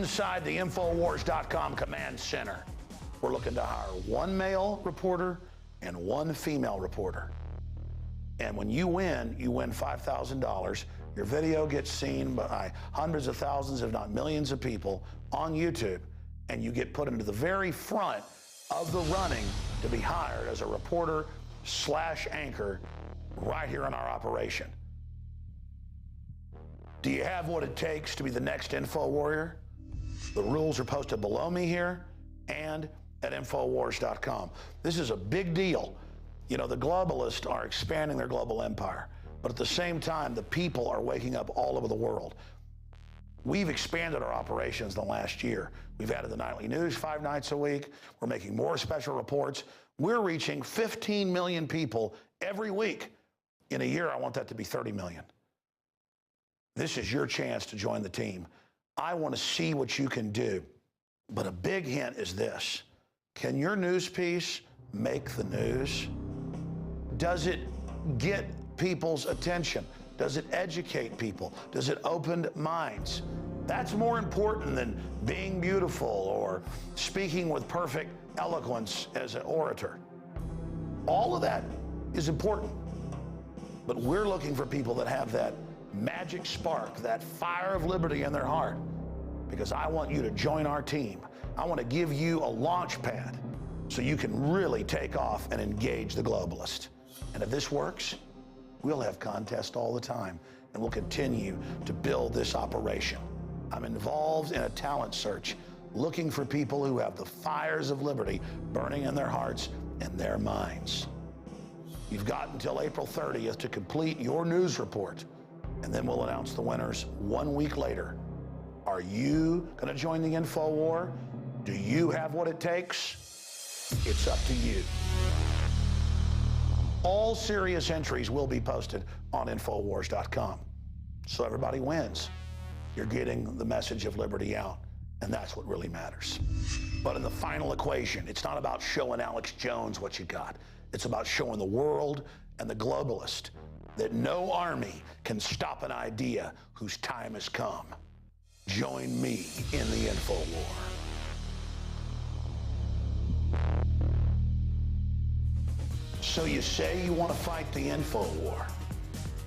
inside the INFOWARS.com command center. We're looking to hire one male reporter and one female reporter. And when you win $5,000. Your video gets seen by hundreds of thousands, if not millions of people on YouTube, and you get put into the very front of the running to be hired as a reporter / anchor right here in our operation. Do you have what it takes to be the next Info Warrior? The rules are posted below me here and at INFOWARS.com. This is a big deal. You know, the globalists are expanding their global empire, but at the same time, the people are waking up all over the world. We've expanded our operations in the last year. We've added the nightly news 5 nights a week. We're making more special reports. We're reaching 15 million people every week. In a year, I want that to be 30 million. This is your chance to join the team. I want to see what you can do. But a big hint is this. Can your news piece make the news? Does it get people's attention? Does it educate people? Does it open minds? That's more important than being beautiful or speaking with perfect eloquence as an orator. All of that is important. But we're looking for people that have that magic spark, that fire of liberty in their heart, because I want you to join our team. I want to give you a launch pad so you can really take off and engage the globalist. And if this works, we'll have contests all the time, and we'll continue to build this operation. I'm involved in a talent search, looking for people who have the fires of liberty burning in their hearts and their minds. You've got until April 30th to complete your news report, and then we'll announce the winners 1 week later. Are you going to join the Info War? Do you have what it takes? It's up to you. All serious entries will be posted on INFOWARS.com. So everybody wins. You're getting the message of liberty out, and that's what really matters. But in the final equation, it's not about showing Alex Jones what you got. It's about showing the world and the globalist that no army can stop an idea whose time has come. Join me in the Info War. So you say you want to fight the Info War.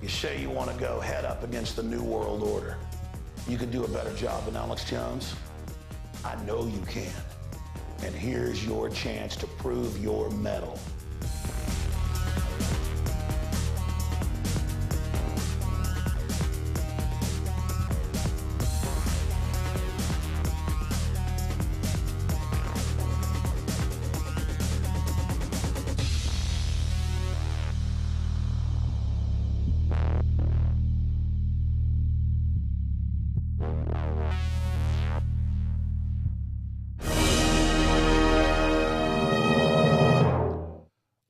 You say you want to go head up against the New World Order. You can do a better job than Alex Jones? I know you can. And here's your chance to prove your mettle.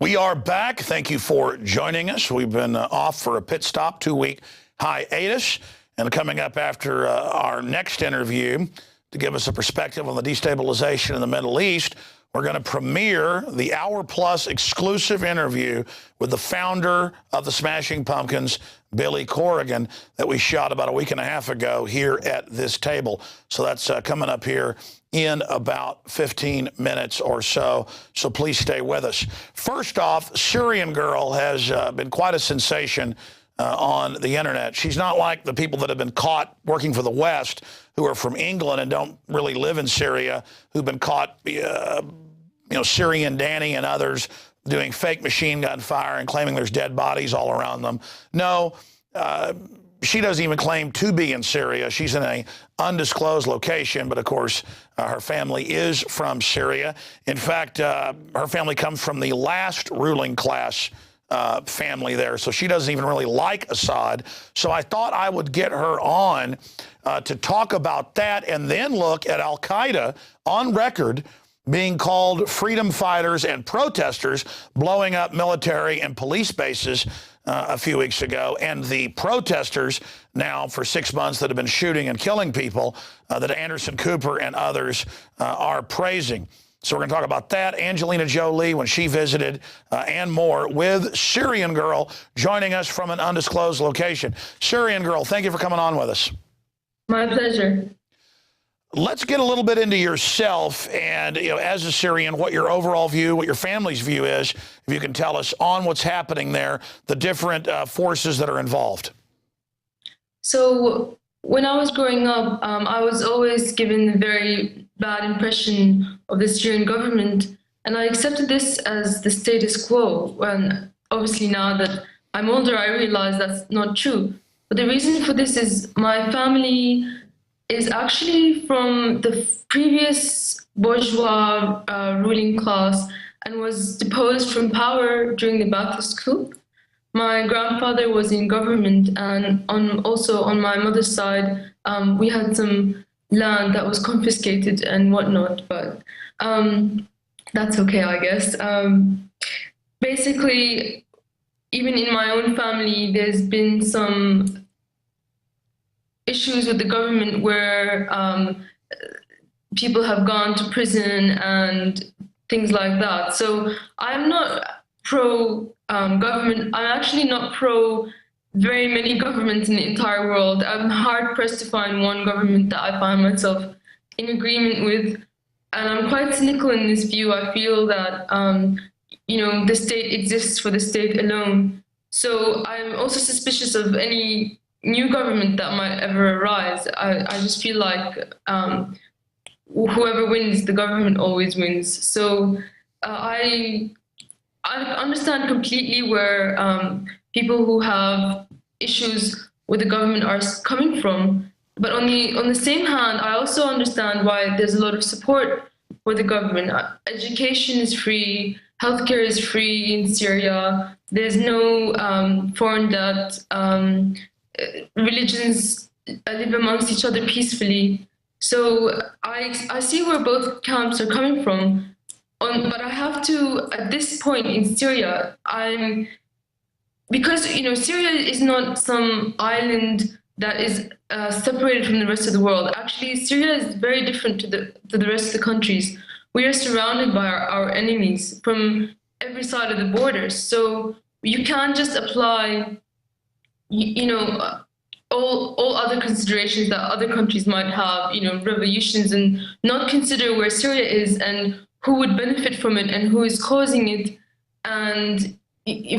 We are back. Thank you for joining us. We've been off for a pit stop, 2-week hiatus. And coming up after our next interview to give us a perspective on the destabilization in the Middle East, we're going to premiere the hour-plus exclusive interview with the founder of the Smashing Pumpkins, Billy Corgan, that we shot about a week and a half ago here at this table. So that's coming up here in about 15 minutes or so. So please stay with us. First off, Syrian girl has been quite a sensation on the internet. She's not like the people that have been caught working for the West who are from England and don't really live in Syria, who've been caught, Syrian Danny and others doing fake machine gun fire and claiming there's dead bodies all around them. No, she doesn't even claim to be in Syria. She's in an undisclosed location, but of course, her family is from Syria. In fact, her family comes from the last ruling class family there, so she doesn't even really like Assad. So I thought I would get her on to talk about that and then look at Al-Qaeda on record being called freedom fighters and protesters, blowing up military and police bases a few weeks ago, and the protesters now for 6 months that have been shooting and killing people that Anderson Cooper and others are praising. So we're going to talk about that, Angelina Jolie when she visited, and more, with Syrian Girl joining us from an undisclosed location. Syrian Girl, thank you for coming on with us. My pleasure. Let's get a little bit into yourself and, as a Syrian, what your overall view, what your family's view is, if you can tell us on what's happening there, the different forces that are involved. So when I was growing up, I was always given a very bad impression of the Syrian government, and I accepted this as the status quo. When obviously now that I'm older, I realize that's not true. But the reason for this is my family is actually from the previous bourgeois ruling class and was deposed from power during the Ba'athist coup. My grandfather was in government, and also on my mother's side, we had some land that was confiscated and whatnot, but that's okay, I guess. Basically, even in my own family, there's been some issues with the government where people have gone to prison and things like that. So I'm not pro-government. I'm actually not pro very many governments in the entire world. I'm hard-pressed to find one government that I find myself in agreement with. And I'm quite cynical in this view. I feel that, the state exists for the state alone. So I'm also suspicious of any new government that might ever arise. I just feel like whoever wins, the government always wins. So I understand completely where people who have issues with the government are coming from. But on the same hand, I also understand why there's a lot of support for the government. Education is free, healthcare is free in Syria. There's no foreign debt. Religions live amongst each other peacefully. So I see where both camps are coming from. But I have to, at this point in Syria, because Syria is not some island that is separated from the rest of the world. Actually, Syria is very different to the rest of the countries. We are surrounded by our enemies from every side of the borders. So you can't just apply, all other considerations that other countries might have, revolutions, and not consider where Syria is and who would benefit from it and who is causing it. And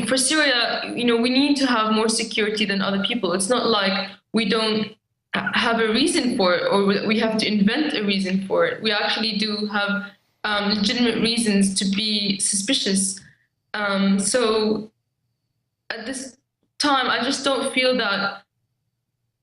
for Syria, we need to have more security than other people. It's not like we don't have a reason for it or we have to invent a reason for it. We actually do have legitimate reasons to be suspicious. So at this time, I just don't feel that,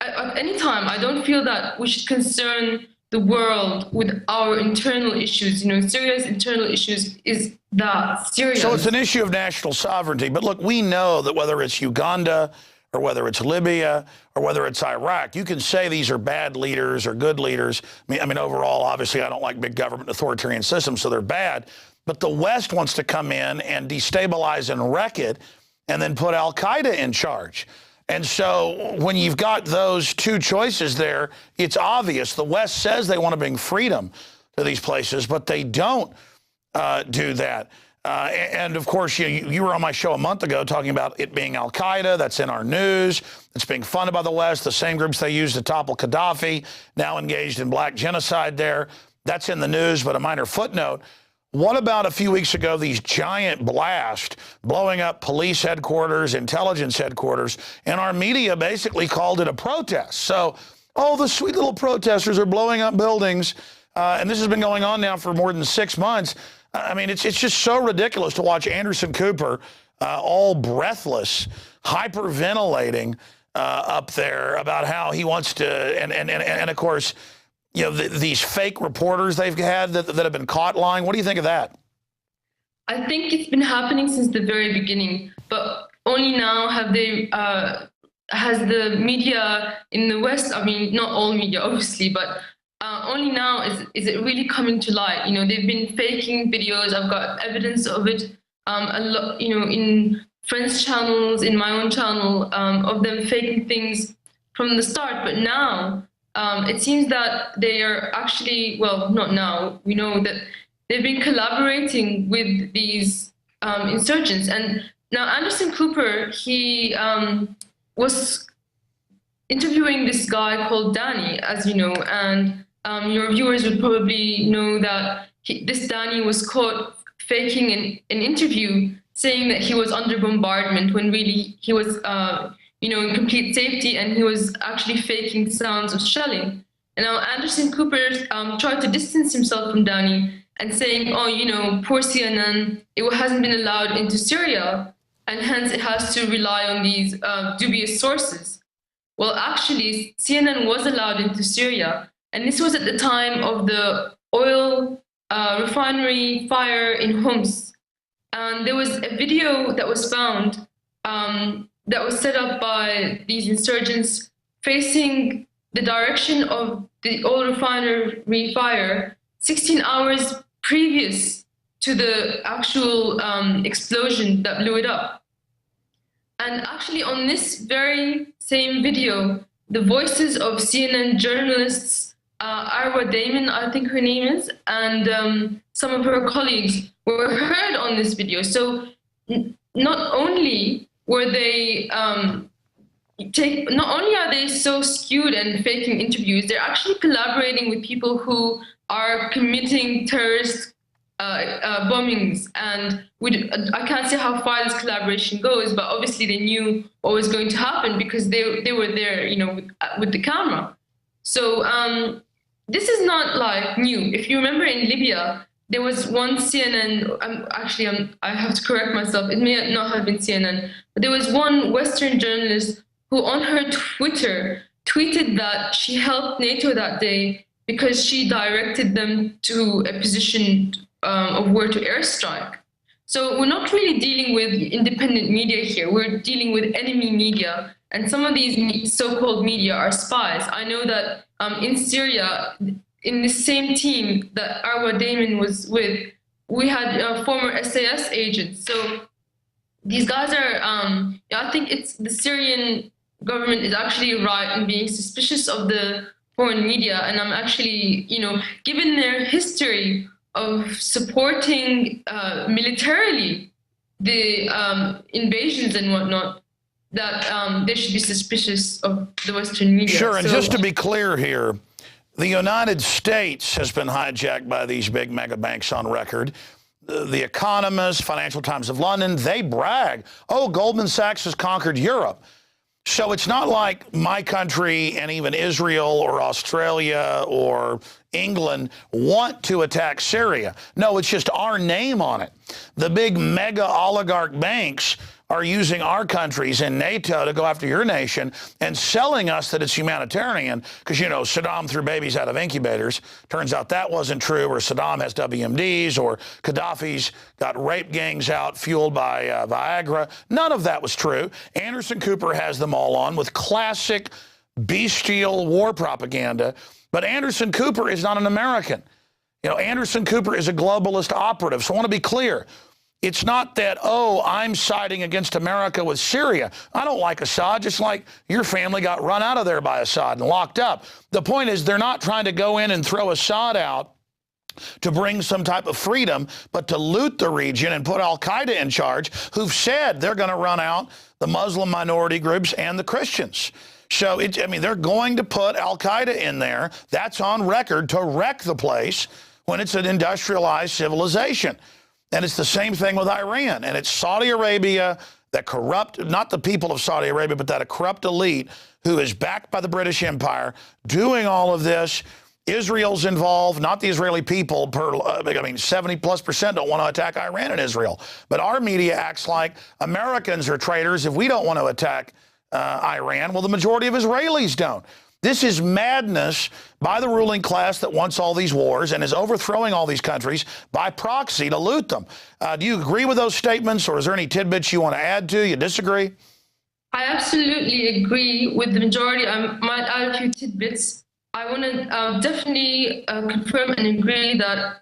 at any time, I don't feel that we should concern the world with our internal issues. Syria's internal issues is that Syria. So it's an issue of national sovereignty. But look, we know that whether it's Uganda or whether it's Libya or whether it's Iraq, you can say these are bad leaders or good leaders. I mean, overall, obviously, I don't like big government authoritarian systems, so they're bad. But the West wants to come in and destabilize and wreck it and then put al-Qaeda in charge. And so when you've got those two choices there, it's obvious. The West says they want to bring freedom to these places, but they don't do that. And of course, you were on my show a month ago talking about it being al-Qaeda. That's in our news. It's being funded by the West, the same groups they used to topple Gaddafi, now engaged in black genocide there. That's in the news, but a minor footnote. What about a few weeks ago, these giant blasts blowing up police headquarters, intelligence headquarters, and our media basically called it a protest. So, the sweet little protesters are blowing up buildings, and this has been going on now for more than 6 months. I mean, it's just so ridiculous to watch Anderson Cooper all breathless, hyperventilating up there about how he wants to, and of course, these fake reporters they've had that have been caught lying. What do you think of that? I think it's been happening since the very beginning, but only now have they, has the media in the West, I mean, not all media, obviously, but only now is it really coming to light. They've been faking videos. I've got evidence of it, a lot, in friends' channels, in my own channel, of them faking things from the start. But now, it seems that they are actually, well, not now, we know that they've been collaborating with these insurgents. And now Anderson Cooper, he was interviewing this guy called Danny, as you know, and your viewers would probably know that this Danny was caught faking an interview saying that he was under bombardment when really he was, in complete safety, and he was actually faking sounds of shelling. And now Anderson Cooper tried to distance himself from Danny and saying, oh, poor CNN, it hasn't been allowed into Syria, and hence it has to rely on these dubious sources. Well, actually, CNN was allowed into Syria, and this was at the time of the oil refinery fire in Homs. And there was a video that was found that was set up by these insurgents facing the direction of the oil refinery fire 16 hours previous to the actual explosion that blew it up. And actually on this very same video, the voices of CNN journalists, Arwa Damon, I think her name is, and some of her colleagues were heard on this video. So not only were they, not only are they so skewed and faking interviews, they're actually collaborating with people who are committing terrorist bombings. And I can't say how far this collaboration goes, but obviously they knew what was going to happen because they were there, with the camera. So this is not like new. If you remember in Libya, there was one CNN, I have to correct myself, it may not have been CNN, but there was one Western journalist who on her Twitter tweeted that she helped NATO that day because she directed them to a position of where to airstrike. So we're not really dealing with independent media here. We're dealing with enemy media. And some of these so-called media are spies. I know that in Syria, in the same team that Arwa Damon was with, we had former SAS agents. So these guys are, I think it's the Syrian government is actually right in being suspicious of the foreign media. And I'm actually, given their history of supporting militarily the invasions and whatnot, that they should be suspicious of the Western media. Sure, and just to be clear here, the United States has been hijacked by these big mega banks on record. The Economist, Financial Times of London, they brag, oh, Goldman Sachs has conquered Europe. So it's not like my country and even Israel or Australia or England want to attack Syria. No, it's just our name on it. The big mega oligarch banks are using our countries in NATO to go after your nation and selling us that it's humanitarian because, Saddam threw babies out of incubators. Turns out that wasn't true, or Saddam has WMDs, or Gaddafi's got rape gangs out fueled by Viagra. None of that was true. Anderson Cooper has them all on with classic bestial war propaganda. But Anderson Cooper is not an American. Anderson Cooper is a globalist operative. So I want to be clear. It's not that, oh, I'm siding against America with Syria. I don't like Assad, just like your family got run out of there by Assad and locked up. The point is they're not trying to go in and throw Assad out to bring some type of freedom, but to loot the region and put al-Qaeda in charge, who've said they're going to run out the Muslim minority groups and the Christians. So, they're going to put al-Qaeda in there. That's on record to wreck the place when it's an industrialized civilization. And it's the same thing with Iran. And it's Saudi Arabia, that corrupt, not the people of Saudi Arabia, but that a corrupt elite who is backed by the British Empire doing all of this. Israel's involved, not the Israeli people. 70+% don't want to attack Iran and Israel. But our media acts like Americans are traitors if we don't want to attack Iran. Well, the majority of Israelis don't. This is madness by the ruling class that wants all these wars and is overthrowing all these countries by proxy to loot them. Do you agree with those statements, or is there any tidbits you want to add to? You disagree? I absolutely agree with the majority. I might add a few tidbits. I want to definitely confirm and agree that